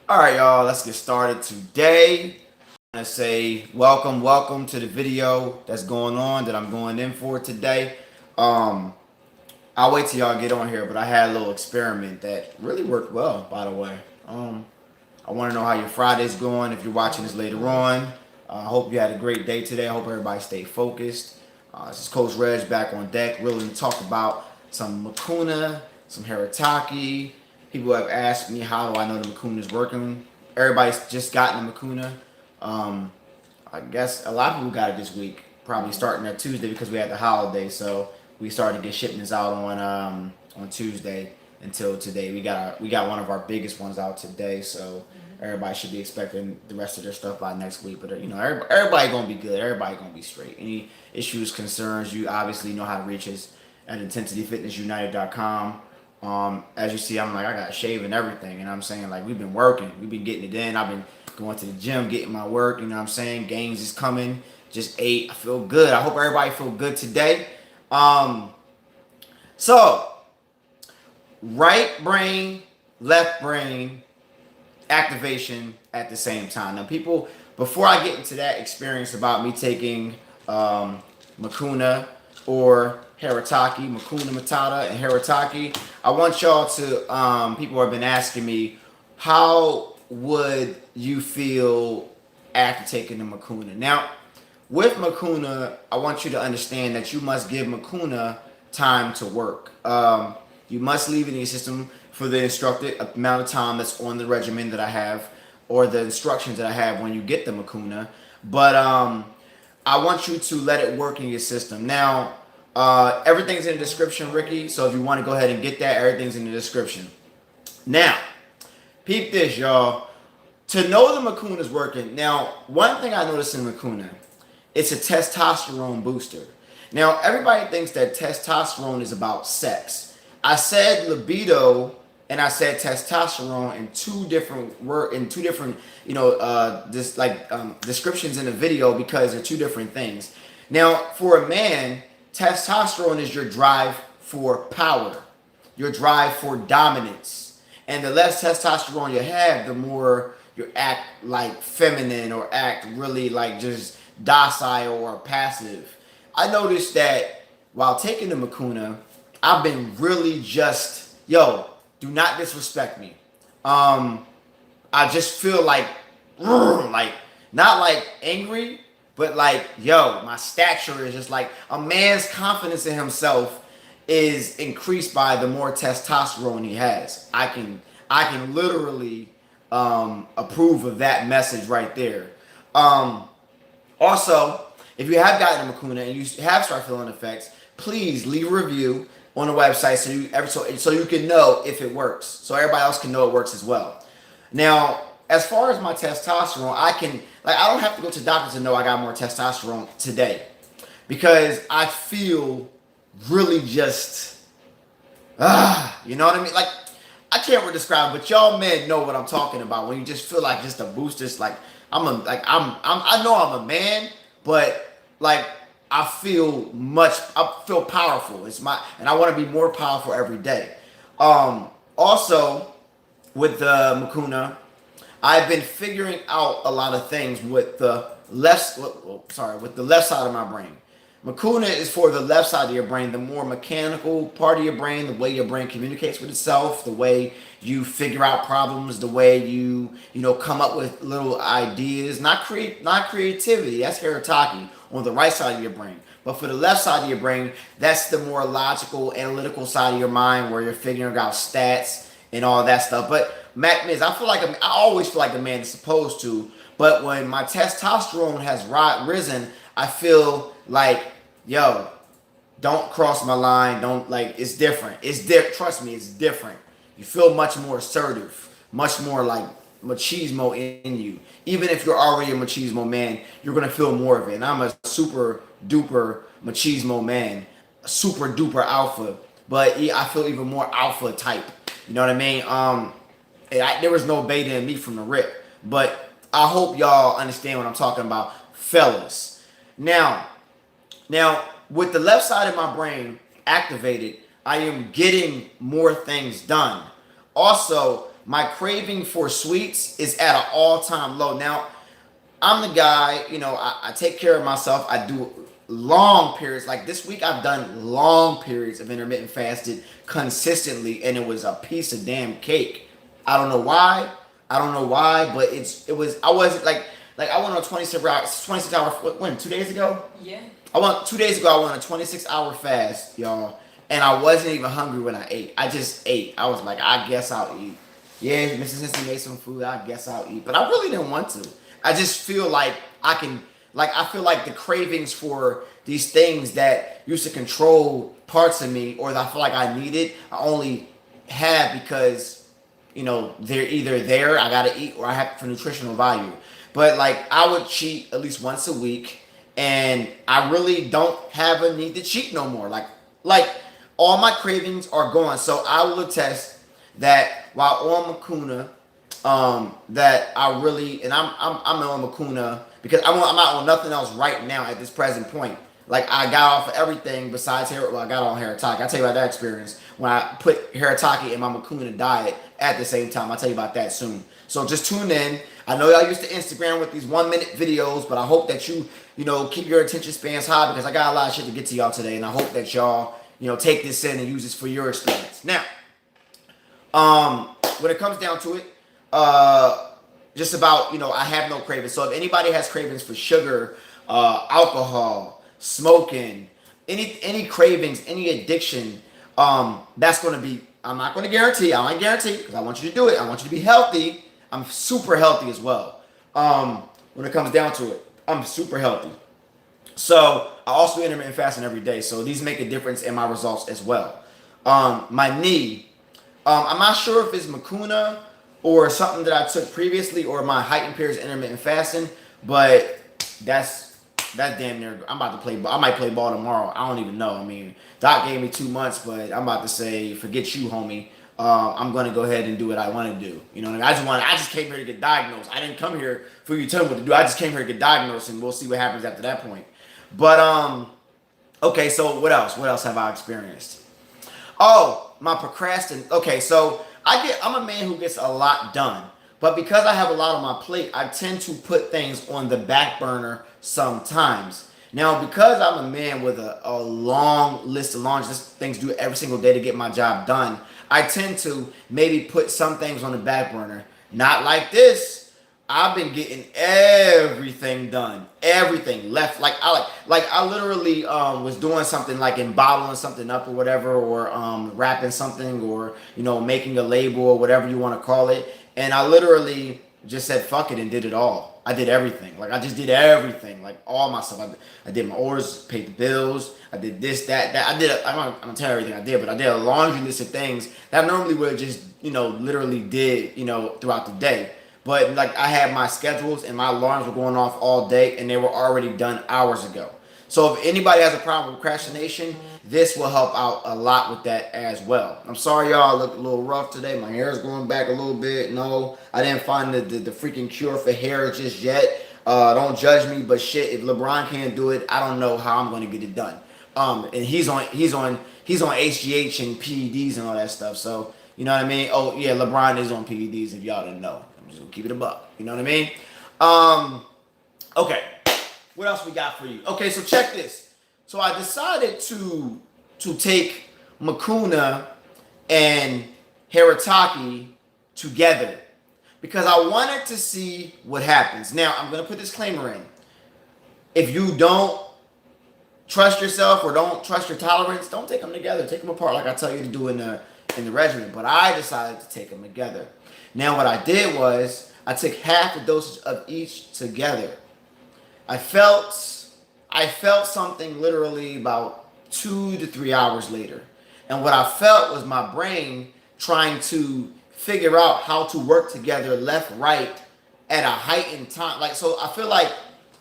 All right, y'all, let's get started today. I want to say welcome to the video that's going on that I'm going in for today. I'll wait till y'all get on here, but I had a little experiment that really worked well, by the way. I want to know how your Friday's going. If you're watching this later on, I hope you had a great day today. I hope everybody stayed focused. This is Coach Reg back on deck, really to talk about some Mucuna, some Haritaki. People have asked me how do I know the Mucuna is working. Everybody's just gotten the Mucuna. I guess a lot of people got it this week, probably starting at Tuesday because we had the holiday. So we started to get shipments out on Tuesday until today. We got one of our biggest ones out today. So everybody should be expecting the rest of their stuff by next week. But everybody gonna be good. Everybody gonna be straight. Any issues, concerns, you obviously know how to reach us at intensityfitnessunited.com. As you see, I got a shave and everything, and I'm saying, like, we've been working, we've been getting it in. I've been going to the gym, getting my work, you know what I'm saying? Games is coming, just ate, I feel good. I hope everybody feel good today. So, right brain, left brain activation at the same time. Now, people, before I get into that experience about me taking Mucuna or Haritaki, Mucuna Matata and Haritaki, I want y'all to, people have been asking me, how would you feel after taking the Mucuna? Now, with Mucuna, I want you to understand that you must give Mucuna time to work. You must leave it in your system for the instructed amount of time that's on the regimen that I have, or the instructions that I have when you get the Mucuna. But I want you to let it work in your system. Now, everything's in the description, Ricky. So if you want to go ahead and get that, everything's in the description. Now, peep this, y'all. To know the Mucuna is working. Now, one thing I noticed in Mucuna, it's a testosterone booster. Now, everybody thinks that testosterone is about sex. I said libido and I said testosterone in two different descriptions in the video, because they're two different things. Now, for a man, testosterone is your drive for power, your drive for dominance. And the less testosterone you have, the more you act like feminine or act really like just docile or passive. I noticed that while taking the Mucuna, I've been really just, do not disrespect me. I just feel like not like angry, but like, my stature is just like, a man's confidence in himself is increased by the more testosterone he has. I can literally approve of that message right there. Also, if you have gotten a Mucuna and you have started feeling effects, please leave a review on the website so you can know if it works, so everybody else can know it works as well. Now, as far as my testosterone, I don't have to go to doctors to know I got more testosterone today, because I feel really just, you know what I mean? Like, I can't really describe it, but y'all men know what I'm talking about. When you just feel like just a boost, just like I know I'm a man, but like I feel powerful. And I want to be more powerful every day. Also, with the Mucuna, I've been figuring out a lot of things with the left side of my brain. Mucuna is for the left side of your brain, the more mechanical part of your brain, the way your brain communicates with itself, the way you figure out problems, the way you come up with little ideas. Not creativity. That's Haritaki on the right side of your brain. But for the left side of your brain, that's the more logical, analytical side of your mind, where you're figuring out stats and all that stuff. But I always feel like a man is supposed to. But when my testosterone has risen, I feel like, don't cross my line. It's different. Trust me, it's different. You feel much more assertive, much more like machismo in you. Even if you're already a machismo man, you're going to feel more of it. And I'm a super duper machismo man, super duper alpha, but I feel even more alpha type. You know what I mean? There was no beta in me from the rip, but I hope y'all understand what I'm talking about, fellas. Now, with the left side of my brain activated, I am getting more things done. Also, my craving for sweets is at an all-time low. Now, I'm the guy, I take care of myself. I do long periods. Like this week, I've done long periods of intermittent fasted consistently, and it was a piece of damn cake. I don't know why. But I wasn't like I went on 26 hour, when, 2 days ago? Yeah. 2 days ago, I went on a 26-hour fast, y'all. And I wasn't even hungry when I ate. I just ate. I was like, I guess I'll eat. Yeah, Mrs. In10sity made some food. I guess I'll eat. But I really didn't want to. I just feel like I feel like the cravings for these things that used to control parts of me or that I feel like I needed, I only have because they're either there, I gotta eat, or I have for nutritional value. But like I would cheat at least once a week, and I really don't have a need to cheat no more. Like all my cravings are gone. So I will attest that while on Mucuna, that I really, and I'm on Mucuna because I'm not on nothing else right now at this present point. Like I got off of everything besides I got on Haritaki. I'll tell you about that experience when I put Haritaki in my Mucuna diet at the same time. I'll tell you about that soon. So just tune in. I know y'all used to Instagram with these 1-minute videos, but I hope that you keep your attention spans high because I got a lot of shit to get to y'all today, and I hope that y'all take this in and use this for your experience. Now, when it comes down to it, just about I have no cravings. So if anybody has cravings for sugar, alcohol, smoking, any cravings, any addiction, that's going to be, I'm not going to guarantee, I don't guarantee because I want you to do it. I want you to be healthy. I'm super healthy as well. When it comes down to it, I'm super healthy. So I also do intermittent fasting every day. So these make a difference in my results as well. My knee, I'm not sure if it's Mucuna or something that I took previously or my heightened periods of intermittent fasting, but that's damn near. I might play ball tomorrow. I don't even know. I mean, Doc gave me 2 months, but I'm about to say, forget you, homie. I'm gonna go ahead and do what I want to do. You know what I mean? I just came here to get diagnosed. I didn't come here for you to tell me what to do. I just came here to get diagnosed, and we'll see what happens after that point. But okay. So what else? What else have I experienced? Oh, my procrastination. Okay, so I'm a man who gets a lot done, but because I have a lot on my plate, I tend to put things on the back burner sometimes. Now, because I'm a man with a long list of laundry things to do every single day to get my job done, I tend to maybe put some things on the back burner. Not like this. I've been getting everything done, everything left. Like I literally was doing something like bottling something up or whatever, or wrapping something, or making a label or whatever you want to call it. And I literally just said fuck it and did it all. I did everything. Like I just did everything, like all my stuff. I did my orders, paid the bills. I did this, that. I'm gonna tell you everything I did, but I did a laundry list of things that I normally would have just literally did throughout the day. But like I had my schedules and my alarms were going off all day, and they were already done hours ago. So if anybody has a problem with procrastination, this will help out a lot with that as well. I'm sorry, y'all, I look a little rough today. My hair is going back a little bit. No, I didn't find the freaking cure for hair just yet. Don't judge me, but shit, if LeBron can't do it, I don't know how I'm going to get it done. And he's on HGH and PEDs and all that stuff. So you know what I mean? Oh yeah, LeBron is on PEDs. If y'all didn't know, I'm just gonna keep it a buck. You know what I mean? Okay. What else we got for you? Okay, so check this. So I decided to take Mucuna and Haritaki together because I wanted to see what happens. Now, I'm going to put a disclaimer in. If you don't trust yourself or don't trust your tolerance, don't take them together. Take them apart like I tell you to do in the regimen. But I decided to take them together. Now, what I did was I took half the dosage of each together. I felt something literally about 2 to 3 hours later. And what I felt was my brain trying to figure out how to work together left, right at a heightened time. Like, so I feel like,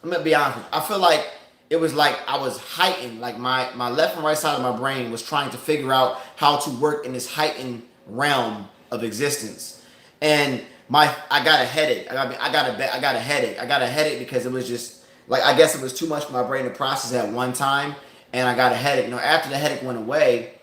I'm going to be honest with you, I feel like it was like I was heightened. Like my left and right side of my brain was trying to figure out how to work in this heightened realm of existence. And I got a headache. I got a headache. I got a headache because it was just, like, I guess it was too much for my brain to process at one time, and I got a headache. After the headache went away,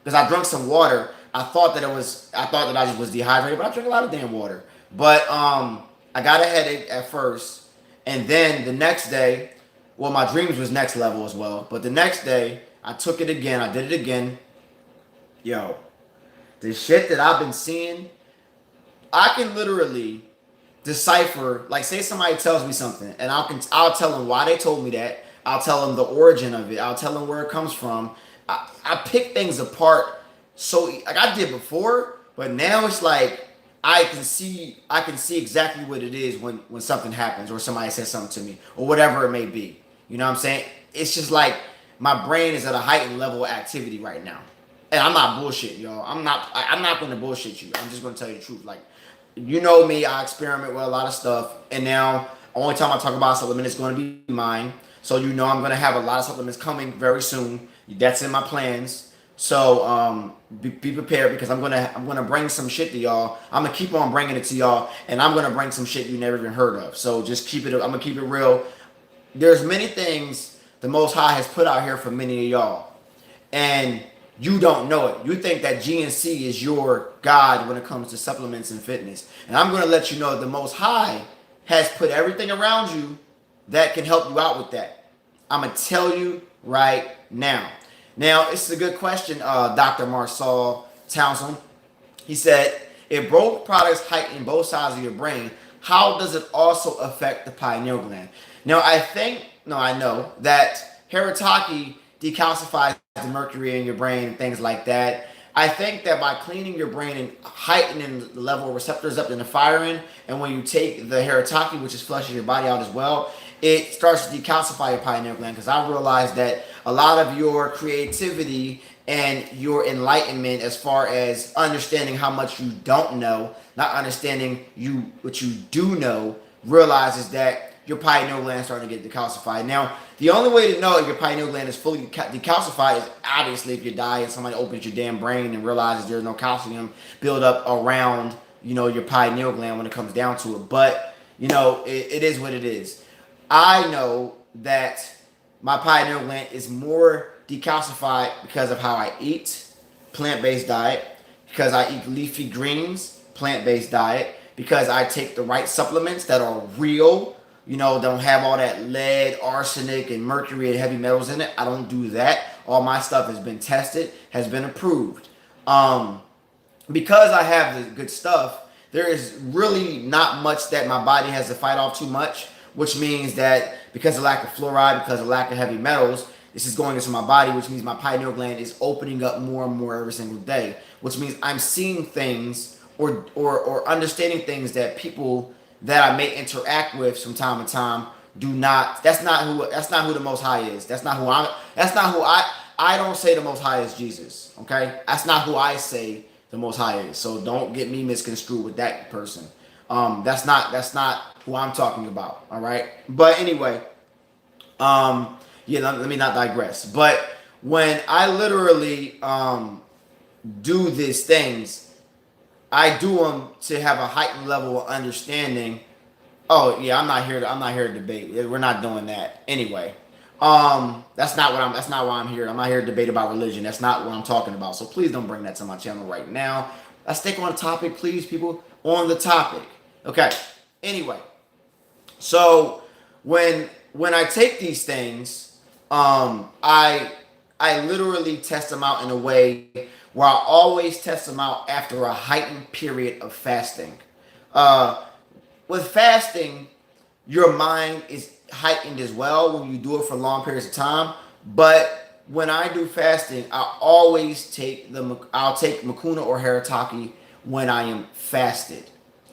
because I drank some water, I thought that I just was dehydrated, but I drink a lot of damn water. But I got a headache at first, and then the next day, well, my dreams was next level as well. But the next day, I took it again. I did it again. Yo, the shit that I've been seeing, I can literally decipher. Like, say somebody tells me something, and I'll tell them why they told me that. I'll tell them the origin of it. I'll tell them where it comes from. I pick things apart. So like I did before, but now it's like I can see exactly what it is when something happens or somebody says something to me or whatever it may be. You know what I'm saying? It's just like my brain is at a heightened level of activity right now. And I'm not bullshitting, y'all. I'm not gonna bullshit you. I'm just gonna tell you the truth. Like, you know me, I experiment with a lot of stuff, and now only time I talk about a supplement is gonna be mine. So you know I'm gonna have a lot of supplements coming very soon. That's in my plans. So be prepared, because I'm gonna bring some shit to y'all. I'm gonna keep on bringing it to y'all, and I'm gonna bring some shit you never even heard of. So just keep it. I'm gonna keep it real. There's many things the Most High has put out here for many of y'all, and you don't know it. You think that GNC is your God when it comes to supplements and fitness, and I'm gonna let you know the Most High has put everything around you that can help you out with that. I'm gonna tell you right now. Now, this is a good question, Dr. Marcel Townsend. He said, if both products heighten both sides of your brain, how does it also affect the pineal gland? Now, I know that Haritaki decalcifies the mercury in your brain and things like that. I think that by cleaning your brain and heightening the level of receptors up in the firing, and when you take the Haritaki, which is flushes your body out as well, it starts to decalcify your pineal gland, because I realized that a lot of your creativity and your enlightenment, as far as understanding how much you don't know, not understanding what you do know, realizes that your pineal gland is starting to get decalcified. Now, the only way to know if your pineal gland is fully decalcified is obviously if you die and somebody opens your damn brain and realizes there's no calcium build up around, your pineal gland when it comes down to it. But, it is what it is. I know that my pineal gland is more decalcified because of how I eat, plant-based diet, because I eat leafy greens, plant-based diet, because I take the right supplements that are real, don't have all that lead, arsenic, and mercury and heavy metals in it. I don't do that. All my stuff has been tested, has been approved. Because I have the good stuff, there is really not much that my body has to fight off too much, which means that because of lack of fluoride, because of lack of heavy metals, this is going into my body, which means my pineal gland is opening up more and more every single day, which means I'm seeing things or understanding things that people that I may interact with from time to time do not. That's not who the Most High is. That's not who I don't say the Most High is Jesus. Okay, that's not who I say the Most High is. So don't get me misconstrued with that person. That's not who I'm talking about. All right. But anyway, let me not digress. But when I literally do these things, I do them to have a heightened level of understanding. Oh yeah, I'm not here to debate. We're not doing that anyway. That's not why I'm here. I'm not here to debate about religion. That's not what I'm talking about. So please don't bring that to my channel right now. Let's stick on the topic, please, people. On the topic. Okay. Anyway, so when I take these things, I literally test them out in a way where I always test them out after a heightened period of fasting. With fasting, your mind is heightened as well when you do it for long periods of time. But when I do fasting, I'll take Mucuna or Haritaki when I am fasted.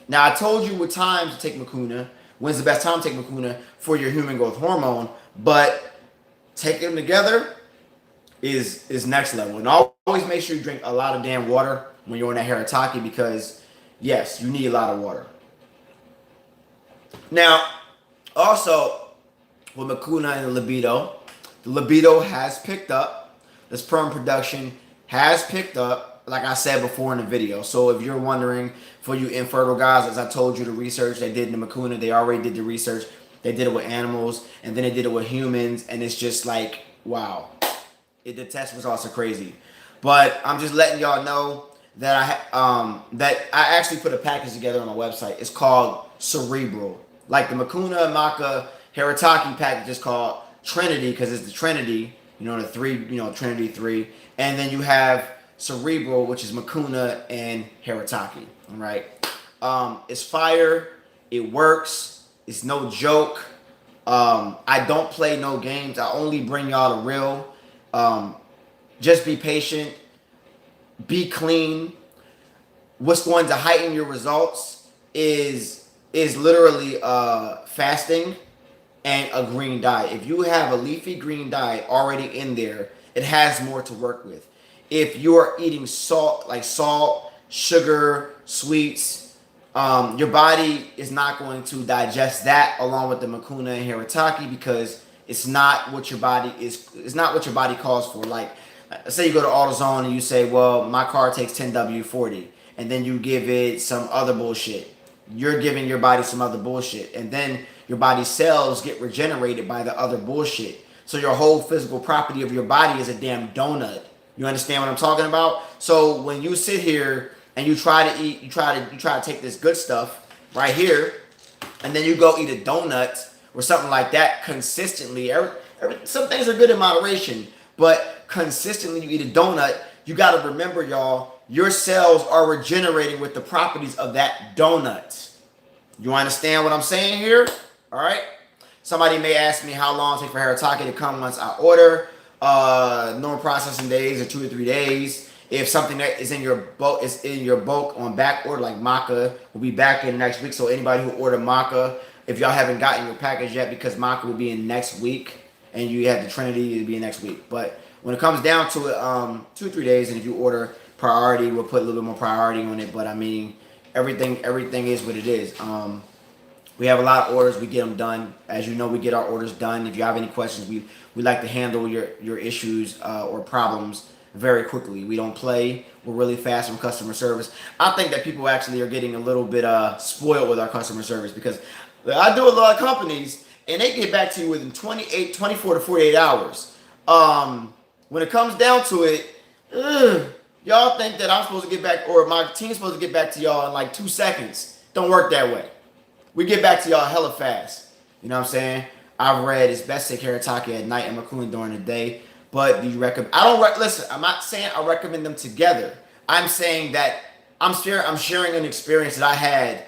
Now, I told you what time to take Mucuna, when's the best time to take Mucuna for your human growth hormone, but taking them together is next level. And always make sure you drink a lot of damn water when you're on that Haritaki, because yes, you need a lot of water. Now, also with Mucuna and the libido has picked up. The sperm production has picked up, like I said before in the video. So if you're wondering, for you infertile guys, as I told you, the research they did in the Mucuna, they already did the research. They did it with animals, and then they did it with humans, and it's just like, wow. The test was also crazy. But I'm just letting y'all know that I actually put a package together on my website. It's called Cerebral. Like the Mucuna, MACA, Haritaki package is called Trinity because it's the Trinity. You know, the three. You know, Trinity 3, and then you have Cerebral, which is Mucuna and Haritaki. All right. It's fire. It works. It's no joke. I don't play no games. I only bring y'all the real. Just be patient. Be clean. What's going to heighten your results is literally fasting and a green diet. If you have a leafy green diet already in there, it has more to work with. If you're eating salt, sugar, sweets, your body is not going to digest that along with the Mucuna and Haritaki because it's not what your body is. It's not what your body calls for. Like, say you go to AutoZone and you say, "Well, my car takes 10W40," and then you give it some other bullshit. You're giving your body some other bullshit, and then your body's cells get regenerated by the other bullshit. So your whole physical property of your body is a damn donut. You understand what I'm talking about? So when you sit here and you try to eat, you try to take this good stuff right here, and then you go eat a donut or something like that consistently. Some things are good in moderation, but consistently you eat a donut, you got to remember, y'all, your cells are regenerating with the properties of that donut. You understand what I'm saying here? All right. Somebody may ask me how long it takes for Haritaki to come once I order. Normal processing days are 2 to 3 days. If something that is in your bulk on back order, like MACA, will be back in next week. So anybody who ordered MACA, if y'all haven't gotten your package yet, because MACA will be in next week, and you have the Trinity, it'll be in next week. But when it comes down to it, 2 or 3 days, and if you order priority, we'll put a little bit more priority on it. But I mean, everything is what it is. We have a lot of orders. We get them done. As you know, we get our orders done. If you have any questions, we like to handle your issues or problems very quickly. We don't play. We're really fast from customer service. I think that people actually are getting a little bit spoiled with our customer service because I do a lot of companies and they get back to you within 24 to 48 hours. When it comes down to it, y'all think that I'm supposed to get back or my team's supposed to get back to y'all in like 2 seconds. Don't work that way. We get back to y'all hella fast. You know what I'm saying? I've read it's best to take Haritaki at night and Mucuna during the day. But do you recommend? Listen. I'm not saying I recommend them together. I'm saying that I'm sharing an experience that I had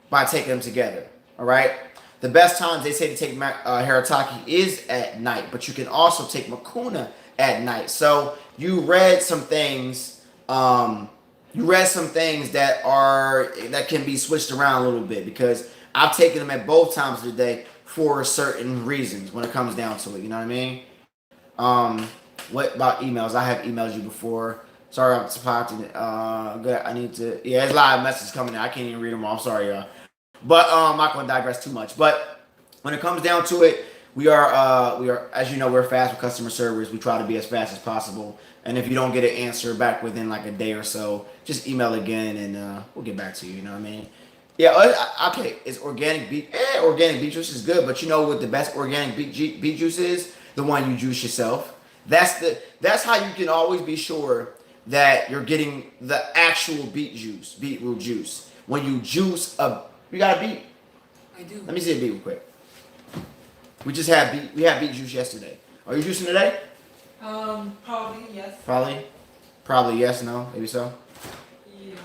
by taking them together. All right. The best times they say to take Haritaki is at night, but you can also take Mucuna at night. So you read some things. That can be switched around a little bit because I've taken them at both times of the day for certain reasons when it comes down to it. You know what I mean? What about emails? I have emailed you before. Sorry, I'm surprised. Good. I need to. Yeah, there's a lot of messages coming in. I can't even read them all. I'm sorry, y'all. But I'm not going to digress too much. But when it comes down to it, we are, as you know, we're fast with customer service. We try to be as fast as possible. And if you don't get an answer back within like a day or so, just email again and we'll get back to you. You know what I mean? Yeah, okay. It's organic beet. Organic beet juice is good, but you know what the best organic beet juice is? The one you juice yourself. That's how you can always be sure that you're getting the actual beetroot juice. When you juice you got a beet? I do. Let me see a beet real quick. We had beet juice yesterday. Are you juicing today? Probably yes. Probably yes, no, maybe so. Yeah.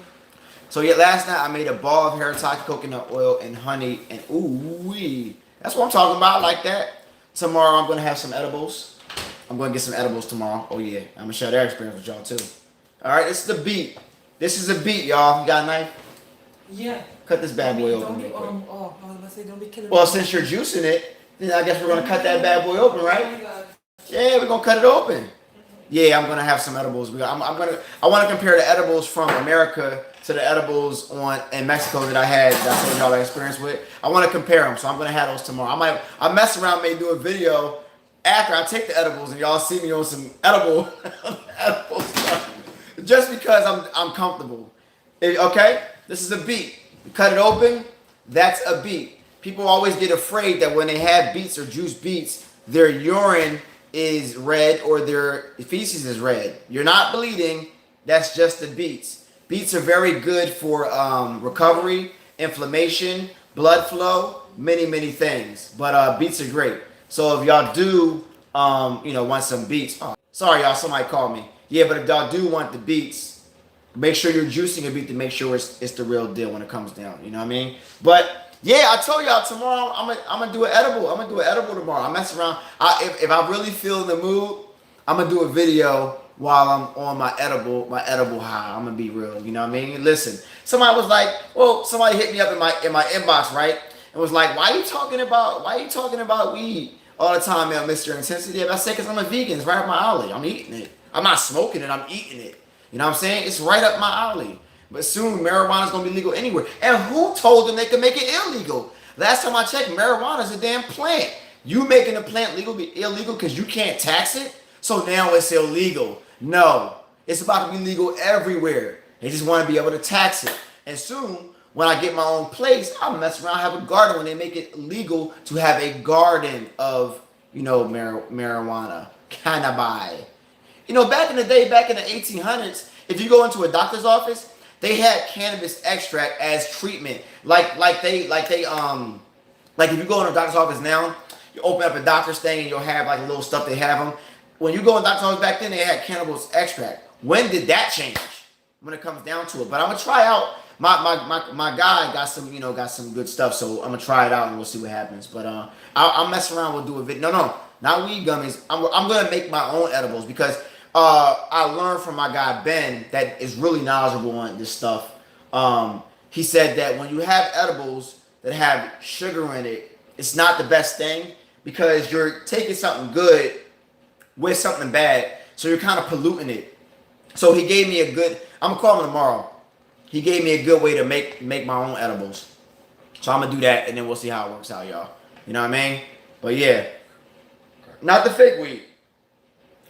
So yeah, last night I made a ball of Haritaki coconut oil and honey and ooh-wee. That's what I'm talking about, like that. Tomorrow I'm gonna have some edibles. I'm gonna get some edibles tomorrow. Oh yeah, I'm gonna share their experience with y'all too. All right, this is the beet. This is a beet, y'all. You got a knife? Yeah. Cut this bad boy open. I was gonna say don't be killing. Well, since you're juicing it, then I guess we're gonna cut that bad boy open, right? Yeah, we're gonna cut it open. Yeah, I'm gonna have some edibles. I want to compare the edibles from America to the edibles in Mexico that I told y'all I experienced with. I want to compare them, so I'm gonna have those tomorrow. I mess around, maybe do a video after I take the edibles, and y'all see me on some edible stuff, just because I'm comfortable. Okay, this is a beet. You cut it open. That's a beet. People always get afraid that when they have beets or juice beets, their urine is red or their feces is red. You're not bleeding. That's just the beets. Beets are very good for recovery, inflammation, blood flow, many things. But beets are great. So if y'all do, want some beets. Oh, sorry, y'all. Somebody called me. Yeah, but if y'all do want the beets, make sure you're juicing a beet to make sure it's the real deal when it comes down. You know what I mean? But yeah, I told y'all tomorrow I'm gonna do an edible. I'm gonna do an edible tomorrow. I mess around. If I really feel in the mood, I'm gonna do a video while I'm on my edible high. I'm gonna be real. You know what I mean? Listen, somebody was like, well, somebody hit me up in my inbox, right? And was like, why are you talking about weed all the time, man, Mr. In10sity? And I said, because I'm a vegan. It's right up my alley. I'm eating it. I'm not smoking it. I'm eating it. You know what I'm saying? It's right up my alley. But soon, marijuana is going to be legal anywhere. And who told them they could make it illegal? Last time I checked, marijuana is a damn plant. You making a plant legal be illegal because you can't tax it? So now it's illegal. No. It's about to be legal everywhere. They just want to be able to tax it. And soon, when I get my own place, I'll mess around, have a garden when they make it legal to have a garden of, marijuana. Cannabis. Back in the day, back in the 1800s, if you go into a doctor's office, they had cannabis extract as treatment. Like if you go in a doctor's office now, you open up a doctor's thing and you'll have like a little stuff they have them. When you go in a doctor's office back then, they had cannabis extract. When did that change? When it comes down to it. But I'm gonna try out. My guy got some good stuff, so I'm gonna try it out and we'll see what happens. But I'll mess around. We'll do a video. No, not weed gummies. I'm gonna make my own edibles because I learned from my guy Ben that is really knowledgeable on this stuff. He said that when you have edibles that have sugar in it, it's not the best thing because you're taking something good with something bad, so you're kind of polluting it. So he gave me I'm gonna call him tomorrow. He gave me a good way to make my own edibles. So I'm gonna do that and then we'll see how it works out, y'all. You know what I mean? But yeah. Not the fake weed.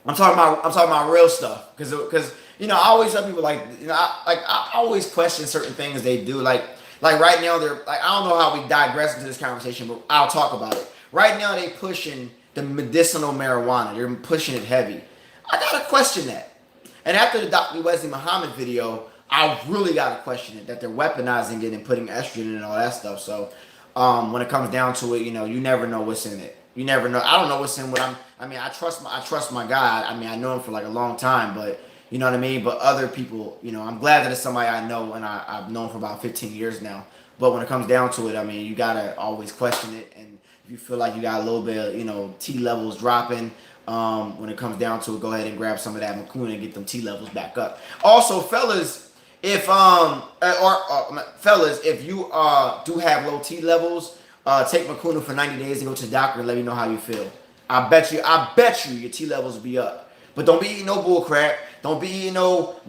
I'm talking about real stuff. Cause I always tell people I always question certain things they do. Like right now they're like, I don't know how we digress into this conversation, but I'll talk about it. Right now they pushing the medicinal marijuana. They're pushing it heavy. I gotta question that. And after the Dr. Wesley Muhammad video, I really gotta question it, that they're weaponizing it and putting estrogen in and all that stuff. So when it comes down to it, you never know what's in it. You never know. I don't know what's in what I trust my guy. I know him for like a long time, but you know what I mean? But other people, I'm glad that it's somebody I know and I've known for about 15 years now. But when it comes down to it, you gotta always question it. And if you feel like you got a little bit of, T levels dropping, when it comes down to it, go ahead and grab some of that Mucuna and get them T levels back up. Also, fellas, if you do have low T levels, take Mucuna for 90 days and go to the doctor and let me know how you feel. I bet you your T levels will be up. But don't be eating no bull crap. Don't be eating no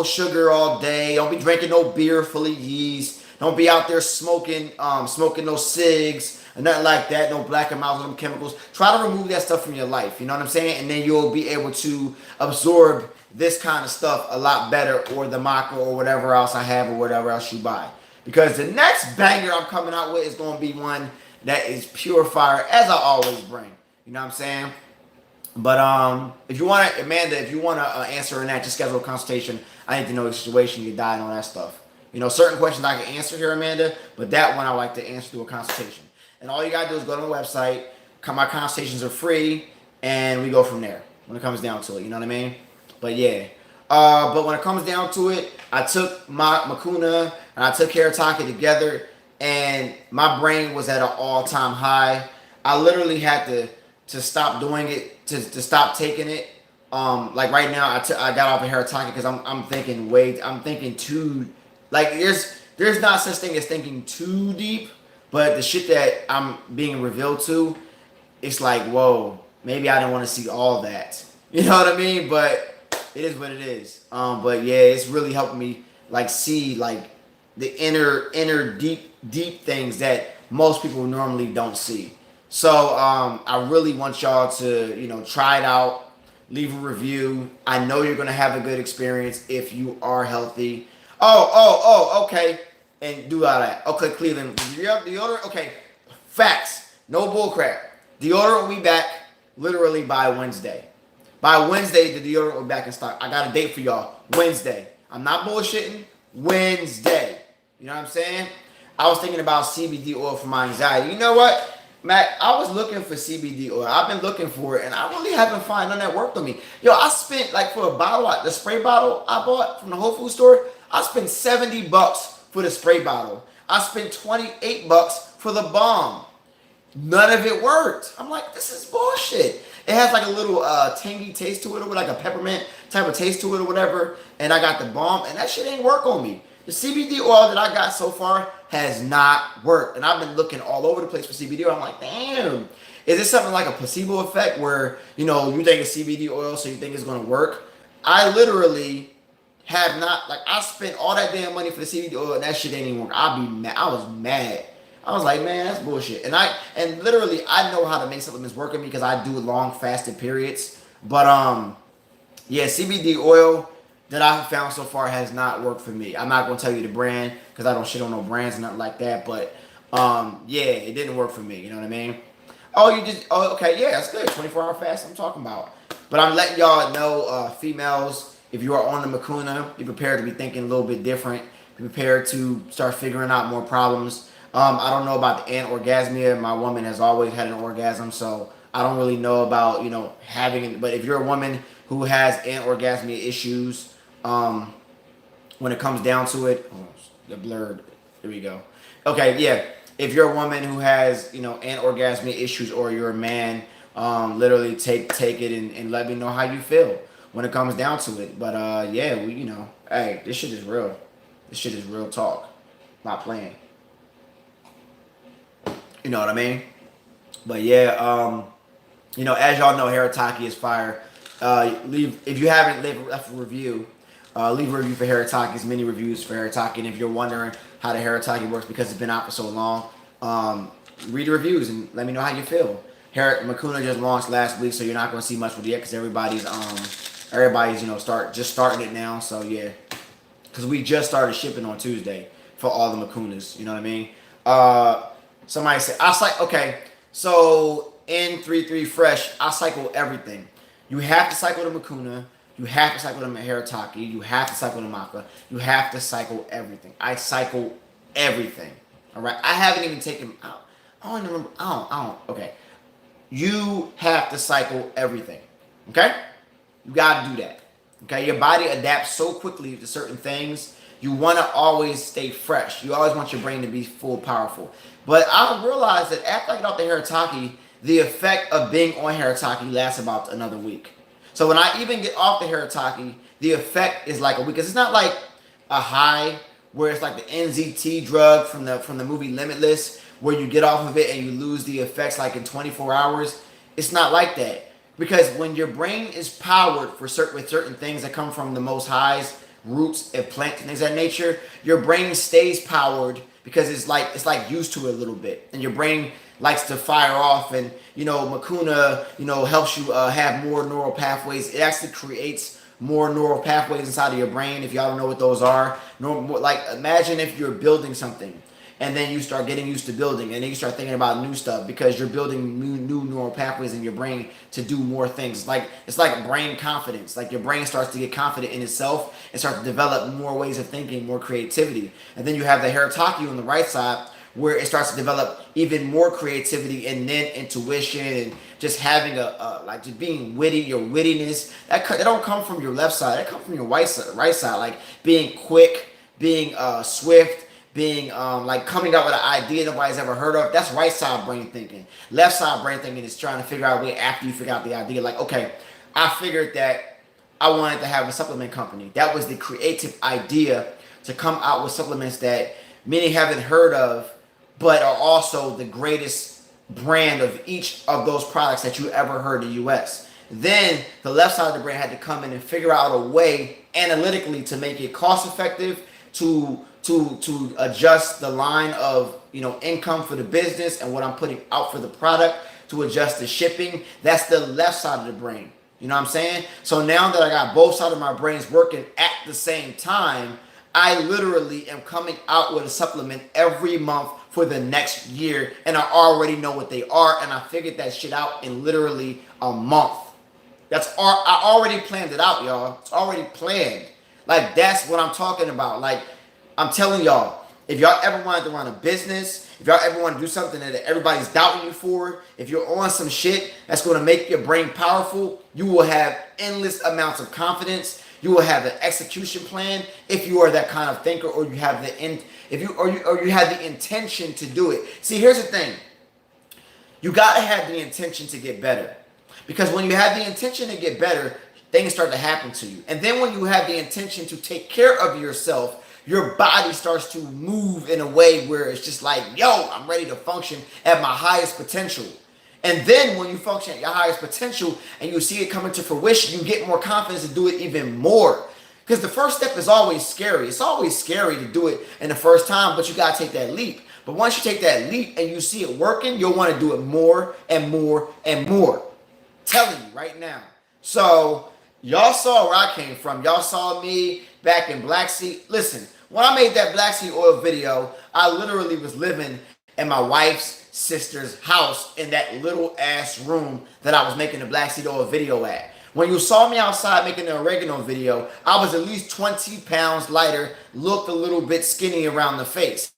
sugar all day. Don't be drinking no beer full of yeast. Don't be out there smoking no cigs and nothing like that. No black and mild chemicals. Try to remove that stuff from your life. You know what I'm saying? And then you'll be able to absorb this kind of stuff a lot better, or the MACA or whatever else I have or whatever else you buy. Because the next banger I'm coming out with is going to be one that is pure fire, as I always bring. You know what I'm saying? But if you want to, Amanda, if you want to answer in that, just schedule a consultation. I need to know the situation, your diet, and all that stuff. Certain questions I can answer here, Amanda, but that one I like to answer through a consultation. And all you got to do is go to the website. My consultations are free, and we go from there when it comes down to it. You know what I mean? But yeah. But when it comes down to it, I took my Mucuna and I took Haritaki together, and my brain was at an all-time high. I literally had to stop doing it, to stop taking it. Like right now, I got off of Haritaki because I'm thinking too, like there's not such thing as thinking too deep, but the shit that I'm being revealed to, it's like, whoa, maybe I didn't want to see all that. You know what I mean? But it is what it is. But yeah, it's really helping me see the inner deep things that most people normally don't see. So I really want y'all to try it out, leave a review. I know you're gonna have a good experience if you are healthy. Okay, and do all that. Okay, Cleveland, deodorant. Okay, facts, no bullcrap. Deodorant will be back literally by Wednesday. By Wednesday, the deodorant will be back in stock. I got a date for y'all. Wednesday. I'm not bullshitting. Wednesday. You know what I'm saying? I was thinking about CBD oil for my anxiety. You know what, Mac? I was looking for CBD oil. I've been looking for it, and I really haven't found none that worked on me. Yo, I spent like for a bottle, the spray bottle I bought from the Whole Foods store. I spent $70 for the spray bottle. I spent $28 for the balm. None of it worked. I'm like, this is bullshit. It has like a little tangy taste to it, or like a peppermint type of taste to it, or whatever. And I got the balm, and that shit ain't work on me. The CBD oil that I got so far has not worked, and I've been looking all over the place for CBD oil. I'm like, damn, is this something like a placebo effect where you think it's CBD oil, so you think it's gonna work? I literally have not. Like, I spent all that damn money for the CBD oil, and that shit ain't even work. I'll be mad. I was mad. I was like, man, that's bullshit. And literally, I know how to make supplements work with me because I do long fasted periods. But yeah, CBD oil that I've found so far has not worked for me. I'm not gonna tell you the brand because I don't shit on no brands and nothing like that. But yeah, it didn't work for me. You know what I mean? Oh, okay, yeah, that's good. 24-hour fast I'm talking about. But I'm letting y'all know, females, if you are on the Mucuna, be prepared to be thinking a little bit different. Be prepared to start figuring out more problems. I don't know about the anorgasmia. My woman has always had an orgasm, so I don't really know about, having it. But if you're a woman who has anorgasmia issues, when it comes down to it, the blurred, there we go. Okay, yeah. If you're a woman who has, anorgasmia issues, or you're a man, literally take it and let me know how you feel when it comes down to it. But yeah, hey, this shit is real. This shit is real talk. Not playing. You know what I mean? But yeah, as y'all know, Haritaki is fire. If you haven't left a review, leave a review for Haritaki's mini reviews for Haritaki. And if you're wondering how the Haritaki works because it's been out for so long, read the reviews and let me know how you feel. Mucuna just launched last week, so you're not going to see much with it yet because everybody's just starting it now. So yeah, because we just started shipping on Tuesday for all the Mucunas. You know what I mean? Somebody said, so in 3-3 Fresh, I cycle everything. You have to cycle the Mucuna. You have to cycle the Haritaki. You have to cycle the MACA. You have to cycle everything. I cycle everything. All right? I haven't even taken, I don't remember, okay. You have to cycle everything. Okay? You got to do that. Okay? Your body adapts so quickly to certain things. You want to always stay fresh. You always want your brain to be full powerful. But I realized that after I get off the Haritaki, the effect of being on Haritaki lasts about another week. So when I even get off the Haritaki, the effect is like a week. Because it's not like a high where it's like the NZT drug from the movie Limitless, where you get off of it and you lose the effects like in 24 hours. It's not like that. Because when your brain is powered with certain things that come from the most highs, roots and plants and things of that nature, your brain stays powered because it's like used to it a little bit, and your brain likes to fire off. And Mucuna helps you have more neural pathways. It actually creates more neural pathways inside of your brain. If y'all don't know what those are, like imagine if you're building something and then you start getting used to building, and then you start thinking about new stuff because you're building new neural pathways in your brain to do more things. It's like brain confidence. Like your brain starts to get confident in itself and start to develop more ways of thinking, more creativity. And then you have the Haritaki on the right side, where it starts to develop even more creativity and then intuition and just having just being witty. Your wittiness that don't come from your left side. That comes from your right side. Like being quick, being swift, being coming up with an idea nobody's ever heard of. That's right side brain thinking. Left side brain thinking is trying to figure out a way after you figure out the idea. Like, okay, I figured that I wanted to have a supplement company. That was the creative idea, to come out with supplements that many haven't heard of, but are also the greatest brand of each of those products that you ever heard in the US. Then the left side of the brain had to come in and figure out a way analytically to make it cost effective, to adjust the line of income for the business and what I'm putting out for the product, to adjust the shipping. That's the left side of the brain. You know what I'm saying? So now that I got both sides of my brains working at the same time, I literally am coming out with a supplement every month for the next year, and I already know what they are, and I figured that shit out in literally a month. I already planned it out, y'all. It's already planned. Like, that's what I'm talking about. Like, I'm telling y'all, if y'all ever wanted to run a business, if y'all ever want to do something that everybody's doubting you for, if you're on some shit that's going to make your brain powerful, you will have endless amounts of confidence. You will have an execution plan if you are that kind of thinker, or you have you have the intention to do it. See, here's the thing. You got to have the intention to get better. Because when you have the intention to get better, things start to happen to you. And then when you have the intention to take care of yourself, your body starts to move in a way where it's just like, yo, I'm ready to function at my highest potential. And then when you function at your highest potential and you see it coming to fruition, you get more confidence to do it even more. Because the first step is always scary. It's always scary to do it in the first time, but you got to take that leap. But once you take that leap and you see it working, you'll want to do it more and more and more. I'm telling you right now. So y'all saw where I came from. Y'all saw me back in Black Seed. Listen, when I made that black seed oil video, I literally was living in my wife's sister's house in that little ass room that I was making the black seed oil video at. When you saw me outside making the oregano video, I was at least 20 pounds lighter, looked a little bit skinny around the face.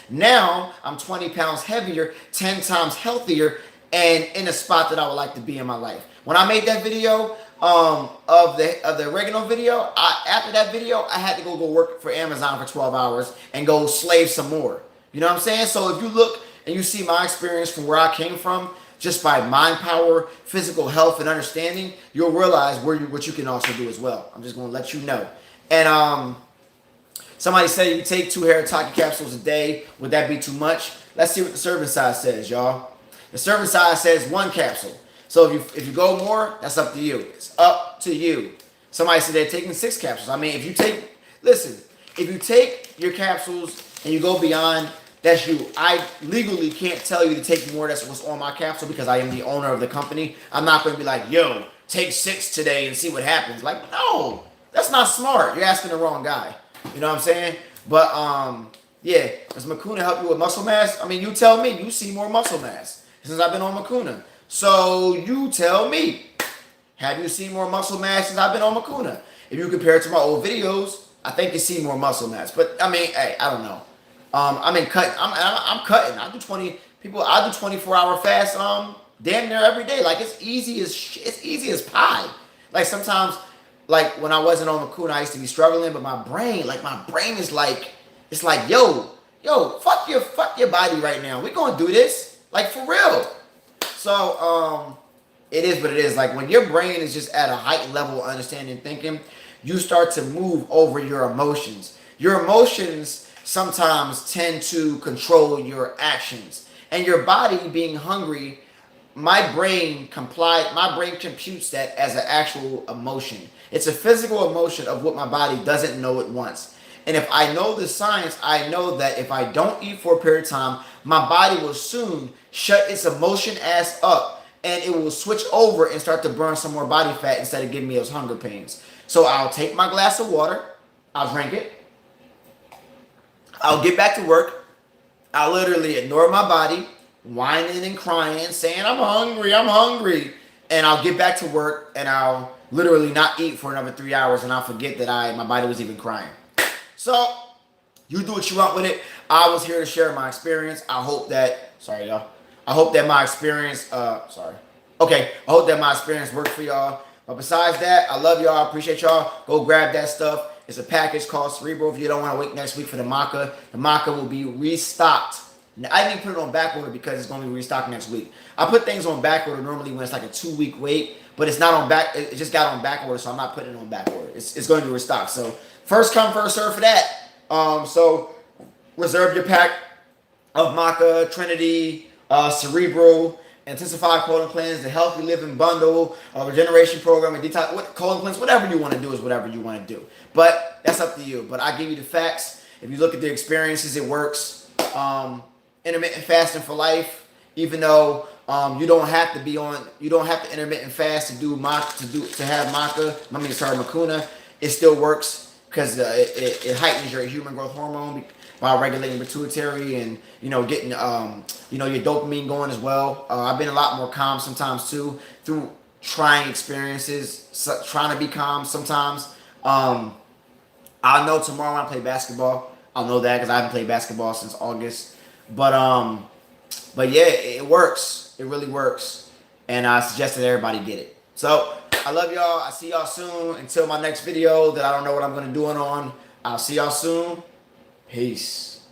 Now I'm 20 pounds heavier, 10 times healthier, and in a spot that I would like to be in my life. When I made that video of the oregano video, after that video, I had to go work for Amazon for 12 hours and go slave some more. You know what I'm saying? So if you look and you see my experience from where I came from, just by mind power, physical health, and understanding, you'll realize what you can also do as well. I'm just going to let you know. And somebody said you take 2 Haritaki capsules a day. Would that be too much? Let's see what the serving size says, y'all. The serving size says 1 capsule. So if you go more, that's up to you. It's up to you. Somebody said they're taking 6 capsules. I mean, if you take your capsules and you go beyond, that's you. I legally can't tell you to take more. That's what's on my capsule because I am the owner of the company. I'm not going to be like, yo, take 6 today and see what happens. Like, no, that's not smart. You're asking the wrong guy. You know what I'm saying? But yeah, does Mucuna help you with muscle mass? I mean, you tell me. You see more muscle mass since I've been on Mucuna. So you tell me. Have you seen more muscle mass since I've been on Mucuna? If you compare it to my old videos, I think you see more muscle mass. But I mean, hey, I don't know. I'm cutting. I do 24-hour fast. Damn near every day. Like it's easy as pie. Like sometimes, like when I wasn't on Mucuna, I used to be struggling. But my brain is like, it's like, yo, fuck your body right now. We're gonna do this, like for real. So it is what it is. Like when your brain is just at a heightened level of understanding and thinking, you start to move over your emotions. Your emotions sometimes tend to control your actions. And your body being hungry, my brain computes that as an actual emotion. It's a physical emotion of what my body doesn't know it wants. And if I know the science, I know that if I don't eat for a period of time, my body will soon shut its emotion ass up and it will switch over and start to burn some more body fat instead of giving me those hunger pains. So I'll take my glass of water, I'll drink it, I'll get back to work, I'll literally ignore my body, whining and crying, saying I'm hungry, and I'll get back to work and I'll literally not eat for another 3 hours and I'll forget that my body was even crying. So you do what you want with it. I was here to share my experience. I hope that, sorry y'all, I hope that my experience, I hope that my experience worked for y'all. But besides that, I love y'all. I appreciate y'all. Go grab that stuff. It's a package called Cerebral. If you don't want to wait next week for the MACA will be restocked. Now, I didn't put it on back order because it's going to be restocked next week. I put things on back order normally when it's like a 2-week wait, but it's not on back. It just got on back order, so I'm not putting it on back order. It's going to be restocked. So first come, first serve for that. So reserve your pack of MACA, Trinity, Cerebral, Intensified Colon Cleanse, the Healthy Living Bundle, Regeneration Program, and Detox, Colon Cleanse, whatever you want to do is whatever you want to do. But that's up to you. But I give you the facts. If you look at the experiences, it works. Intermittent fasting for life, even though you don't have to intermittent fast to do MACA, to have Mucuna. It still works because it heightens your human growth hormone by regulating pituitary and getting your dopamine going as well. I've been a lot more calm sometimes too through trying experiences, trying to be calm sometimes. I'll know tomorrow when I play basketball. I'll know that because I haven't played basketball since August. But yeah, it works. It really works, and I suggest that everybody get it. So I love y'all. I see y'all soon. Until my next video that I don't know what I'm gonna do it on. I'll see y'all soon. Peace.